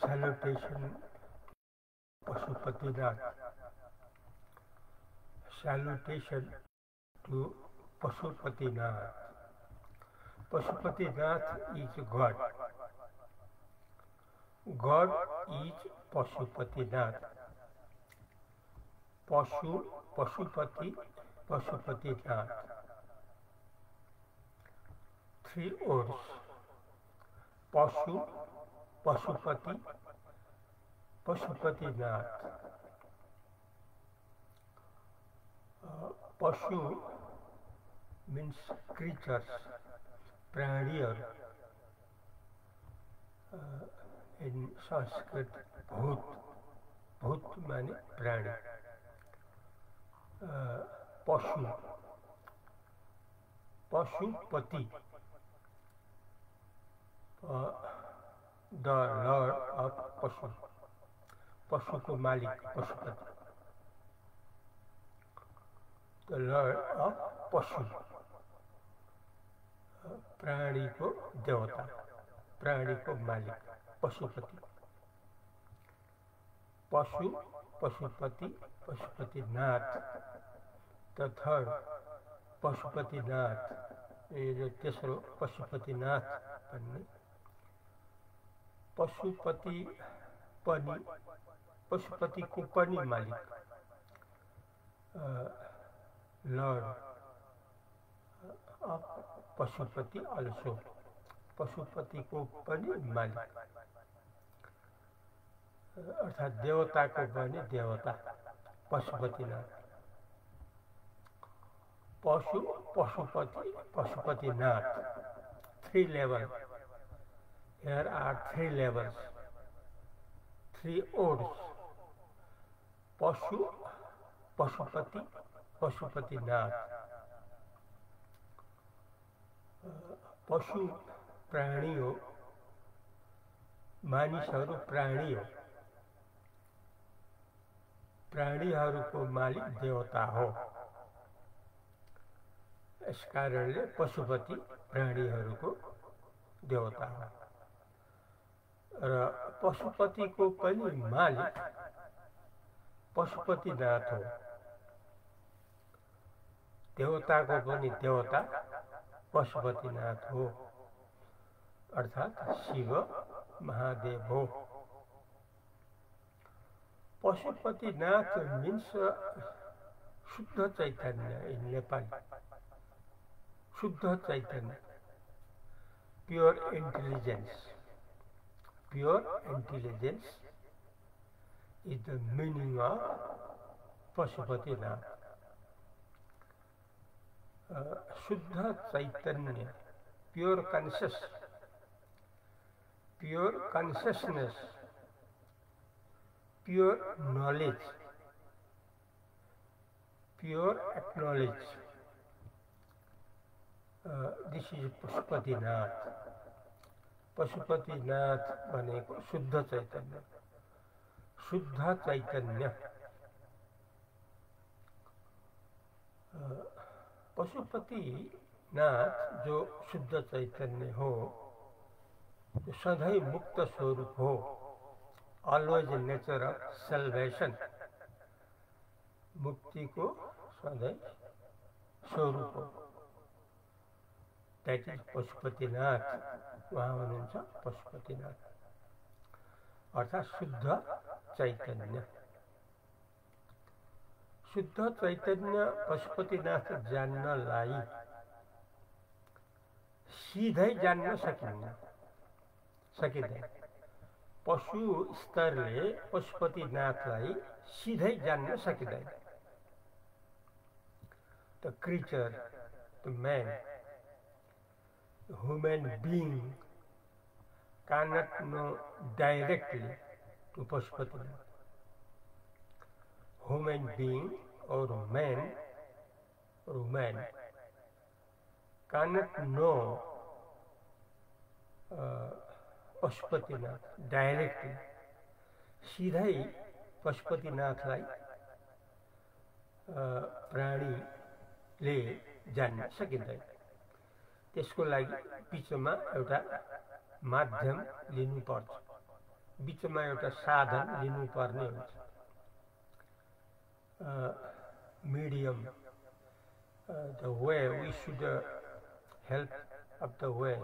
Salutation Pashupatinath. Salutation to Pashupatinath. Pashupatinath is God. God is Pashupatinath. Pashupati, Pashupatinath. 3 words. Pashu, Pashupati, Pashupatinath. Pashu means creatures, praniya. In Sanskrit, bhut. Bhut means prani. Pashu. Pashupati. The Lord of Pashu. Pashu ko Malik, Pashupati. The Lord of Pashu. प्राणी को देवता, प्राणी को मालिक, पशुपति. पशु, Pashupati, Pashupatinath. The third, Pashupatinath. ये जो तेसरो पशुपतिनाथ भन्ने. पशुपति पनि, पशुपति को पनि मालिक. Lord of Pashupati also. Pashupati को पनि मालिक. अर्थात देवता को पनि देवता, पशुपतिनाथ. पशु, Pashupati, Pashupatinath. 3 levels. Here are 3 levels. 3 words. Pashu, Pashupati, Pashupatinath. पशु प्राणी हो, मानिसहरू प्राणी हो. प्राणीहरूको मालिक देवता हो. यस कारणले पशुपति प्राणीहरूको देवता हो. र पशुपतिको पनि मालिक पशुपतिनाथ हो. देवताको पनि देवता पशुपतिनाथ हो. अर्थात शिव महादेव हो. पशुपतिनाथ means शुद्ध चैतन्य in Nepali. शुद्ध Chaitanya, pure intelligence. Pure intelligence is the meaning of Pashupatinath. शुद्ध Chaitanya, pure consciousness, pure knowledge, pure acknowledge. This is Pashupatinath. Pashupatinath भनेको शुद्ध चैतन्य. शुद्ध चैतन्य. पशुपतिनाथ जो शुद्ध चैतन्य हो, जो सधैं मुक्त स्वरूप हो, always nature of salvation. मुक्ति को सधैं स्वरूप हो. That is Pashupatinath. वहाँ हुनुहुन्छ पशुपतिनाथ. अर्थात शुद्ध चैतन्य. शुद्ध चैतन्य पशुपतिनाथ जान्नलाई सिधै जान्न सकिँदैन. पशु स्तरले पशुपतिनाथलाई सिधै जान्न सकिँदैन. The creature, the man, the human being cannot know directly to Pashupatinath. Human being or man or woman cannot know Pashupatinath directly. सिधै पशुपतिनाथलाई प्राणीले जान्न सकिँदैन. त्यसको लागि बीचमा एउटा माध्यम लिनुपर्छ. बीचमा एउटा साधन लिनुपर्ने हुन्छ, medium, the way we should help up the way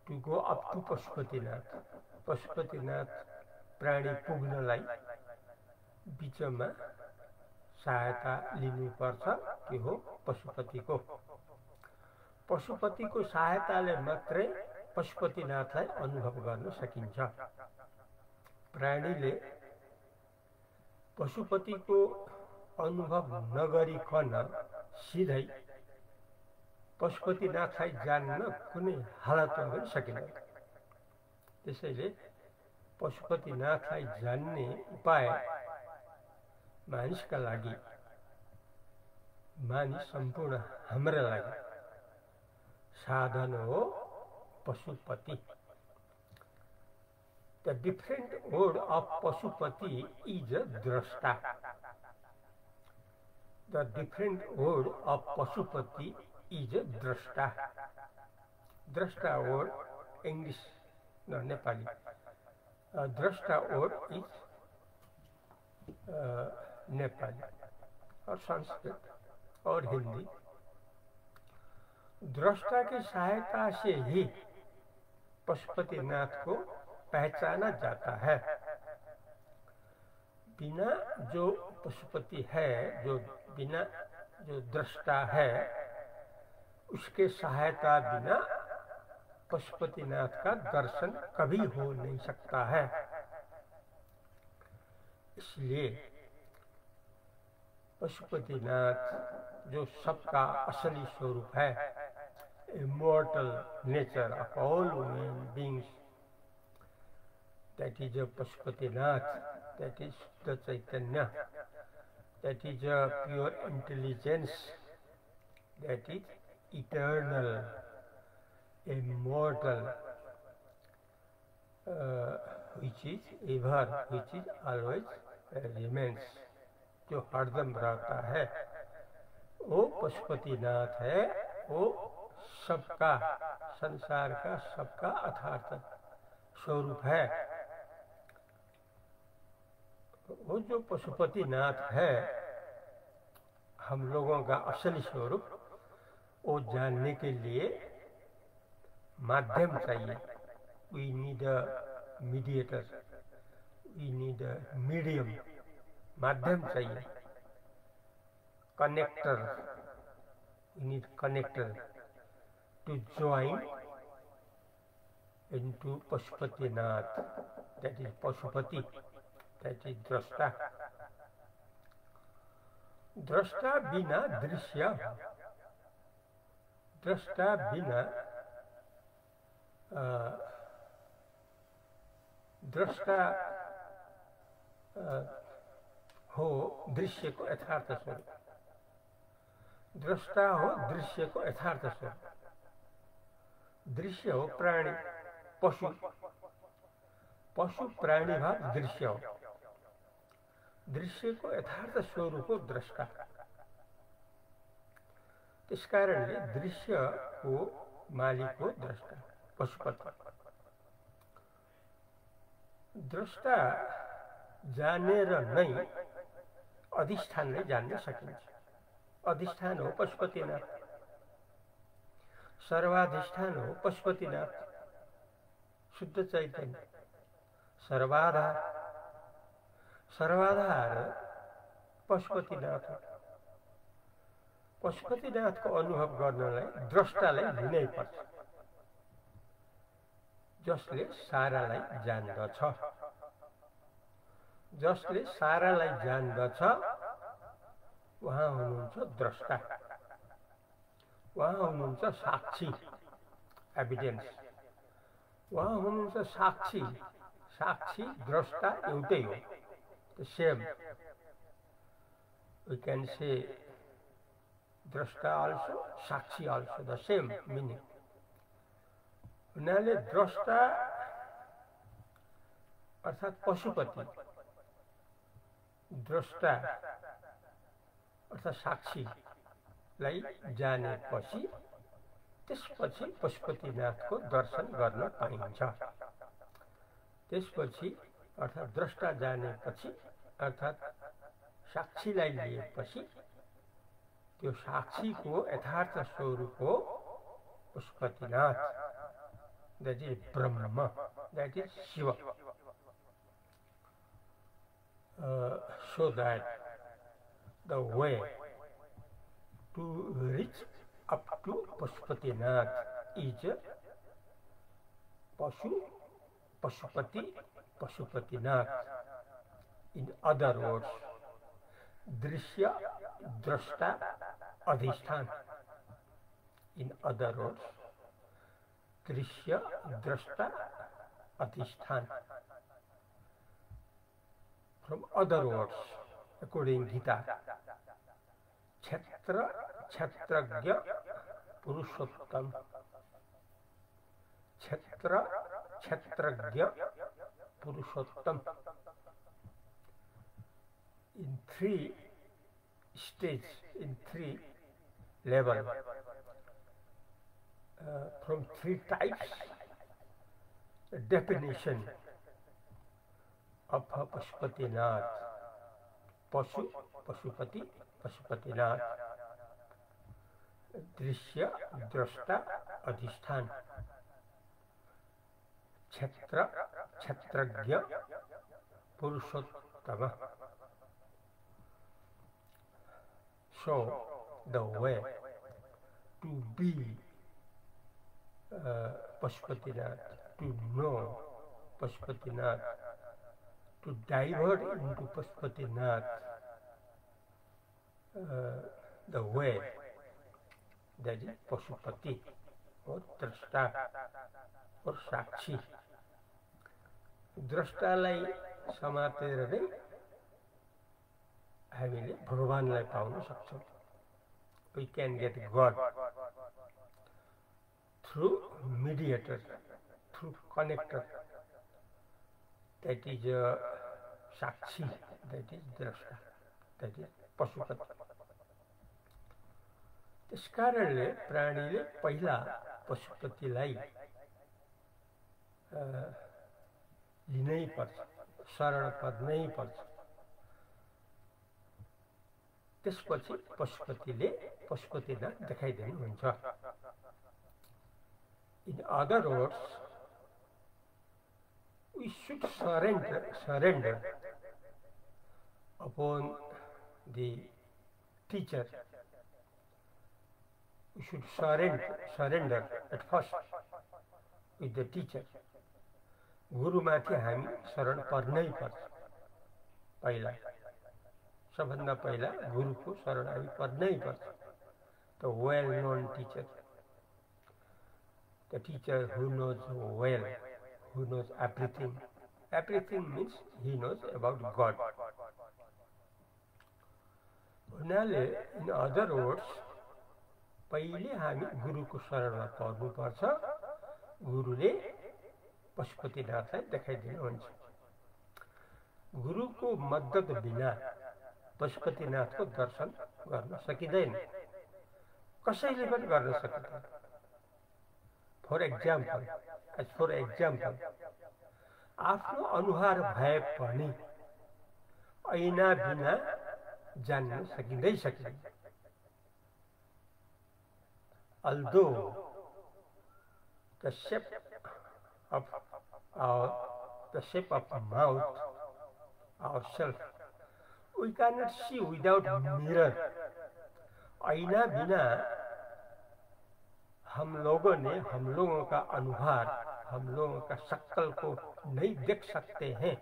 to go up to Pashupatinath. Pashupatinath प्राणी पुग्नलाई बीचमा सहायता लिनुपर्छ, त्यो हो पशुपतिको। पशुपतिको सहायताले मात्रै पशुपतिनाथलाई अनुभव गर्न सकिन्छ। प्राणीले पशुपतिको अनुभव नगरिकन सिधै पशुपतिनाथलाई जान्न कुनै हालतमा पनि सकिँदैन। त्यसैले पशुपतिनाथलाई जान्ने उपाय मानिसका लागि, मानिस सम्पूर्ण हाम्रा लागि साधन हो Pashupati. The different word of Pashupati is a drashta. The different word of Pashupati is a drashta. Drashta word, English, no, Nepali. Drashta word is Nepali or Sanskrit or Hindi. दृष्टा की सहायता से ही पशुपतिनाथ को पहचाना जाता है। बिना जो पशुपति है, जो दृष्टा है, उसके सहायता बिना पशुपतिनाथ का दर्शन कभी हो नहीं सकता है। इसलिए पशुपतिनाथ जो सबका असली स्वरूप है, immortal nature of all human beings, that is a Pashupatinath, that is the Chaitanya, that is a pure intelligence, that is eternal, immortal, which is ever, which is always remains, जो हरदम रहता है, वो पशुपतिनाथ है। वो सबका, संसार का सबका अथार्थ स्वरूप है। वो जो पशुपतिनाथ है, हम लोगों का असली स्वरूप, वो जानने के लिए माध्यम चाहिए। We need a mediator, we need a medium, माध्यम चाहिए, connector, we need connector to join into Pashupatinath, that is Pashupati, that is Drashta. Drashta बिना दृश्य, दृष्टा बिना दृष्टा हो दृश्य को यथार्थ स्वरूप, दृष्टा हो दृश्य को यथार्थ स्वरूप। दृश्य हो प्राणी, पशु, पशु प्राणी भाव दृश्य हो, दृश्य को यथार्थ स्वरूप हो दृष्टा। इस कारण दृश्य को मालिक हो दृष्टा, पशुपति। दृष्टा जानेर नै अधिष्ठानले जान्न सकिन्छ। अधिष्ठान हो पशुपतिनाथ, सर्वाधिष्ठान हो पशुपतिनाथ, शुद्ध चैतन्य, सर्वाधार, सर्वाधार पशुपतिनाथ हो। पशुपतिनाथको अनुभव गर्नलाई द्रष्टालाई लिनै पर्छ, जसले सारालाई जान्दछ। जसले सारालाई जान्दछ उहाँ हुनुहुन्छ द्रष्टा, उहाँ हुनुहुन्छ साक्षी, एभिडेन्स। उहाँ हुनुहुन्छ साक्षी, साक्षी द्रष्टा एउटै हो, द सेम। वी क्यान से द्रष्टा also, Sakshi also, the same meaning. हुनाले द्रष्टा अर्थात् पशुपति, द्रष्टा अर्थात् साक्षीलाई जानेपछि त्यसपछि पशुपतिनाथको दर्शन गर्न पाइन्छ। त्यसपछि अर्थात् द्रष्टा जानेपछि अर्थात् साक्षीलाई लिएपछि त्यो साक्षीको यथार्थ स्वरूप हो Pashupatinath, that is Brahman, that is Shiva. So that the way to reach up to Pashupatinath is Pashupati, Pashupatinath. In other words, Drishya, Drashta, Adhisthan. In other words, Drishya, Drashta, Adhisthan. From other words, according to Gita, Kshetra, Kshetragya, Purushottam. Kshetra, Kshetragya, Purushottam. In 3 stages, in 3 levels, from 3 types, the definition of Pashupatinath, Pashu, Pashupati, Pashupatinath, Drishya, Drashta, Adhisthan, Kshetra, Kshetragya, Purushottama. So, the way to be Pashupatinath, to know Pashupatinath, to divert into Pashupatinath, the way, that is Pashupati or Drashta or Sakshi. द्रष्टालाई समातेर नै हामीले भगवानलाई पाउन सक्छौं. We can get God through mediator, through connector, that is Sakshi, that is Drashta, that is Pashupati. त्यस कारणले प्राणीले पहिला पशुपतिलाई लिनै पर्छ, शरण पर्नै पर्छ. त्यसपछि पशुपतिले Pashupatinath देखाइदिनुहुन्छ. In other words, we should surrender upon the teacher. We should surrender at first with the teacher. गुरुमाथि हामी शरण पर्नै पर्छ. पहिला सबभन्दा पहिला गुरुको शरण हामी पर्नै पर्छ. The well known teacher, the teacher who knows well, who knows everything. Everything means he knows about God. हुनाले, in other words, पहिले हामी गुरुको शरणमा पर्नुपर्छ. गुरुले पशुपतिनाथलाई देखाइदिनुहुन्छ. गुरुको मद्दत बिना पशुपतिनाथको दर्शन गर्न सकिँदैन, कसैले पनि गर्न सकिँदैन. फर एक्जाम्पल, आफ्नो अनुहार भए पनि ऐना बिना जान्न सकिँदै सकिँदैन. Although the shape of mouth ourselves, we cannot see without mirror. ऐना बिना हम लोगों का अनुहार, हम लोगों का शक्ल को नहीं देख सकते हैं.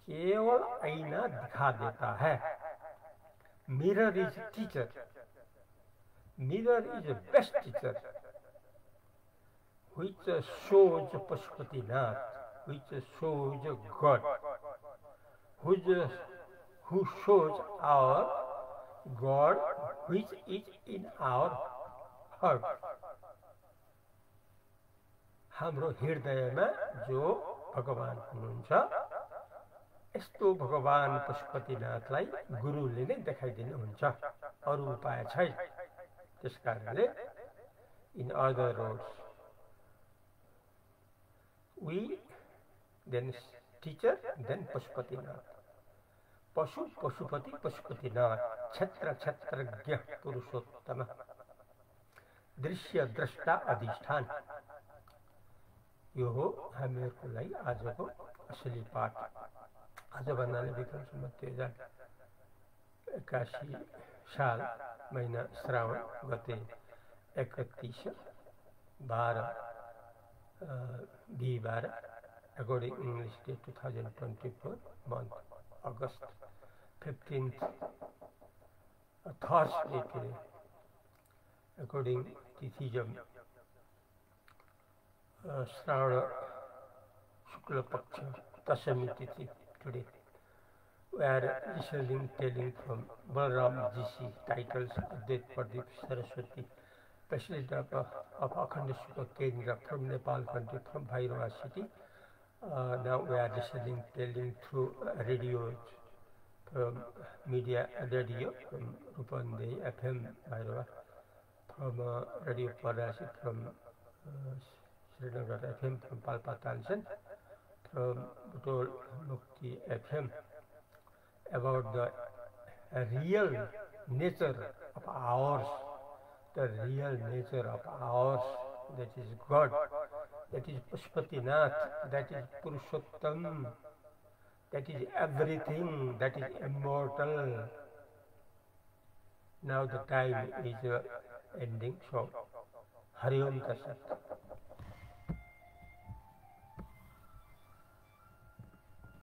केवल ऐना दिखा देता है. Mirror is a teacher. Mirror is the best teacher, which shows Pashupatinath, which shows God, who shows our God, which is in our heart. हाम्रो हृदयमा जो भगवान हुनुहुन्छ, यस्तो भगवान पशुपतिनाथलाई गुरुले नै देखाइदिनुहुन्छ. अरु उपाय छैन. त्यसकारणले, in other words, we then teacher, then Pashupatinath. Pashu, Pashupati, Pashupatinath. Chhatra, Chhatragya, Purushottama. दृश्य द्रष्टा अधिष्ठान. यो हो हामीहरूको लागि आजको असली पाठ. आज भन्नाले विक्रम सम्वत 2081 साल महिना श्रावण गते 31/12 बिहिबार according English date 2024 month August 15th Thursday today according Tithijam Shravana Shukla Paksha Dashami Tithi today. We are listening telling from Balram GC titles Advait Pradeep Saraswati, President of Akhanda Shukla Kendra from Nepal country, from Bhairava city. Now we are listening telling through radio, from media radio, from Rupandey FM Bhairava, from Radio Parasi, from Srinagar FM, from Palpatansan, from Butol Mukti FM, about the real nature of ours, the real nature of ours, that is God, that is Pashupatinath, that is Purushottam, that is everything, that is immortal. Now the time is ending, so Hari Om Tat Sat.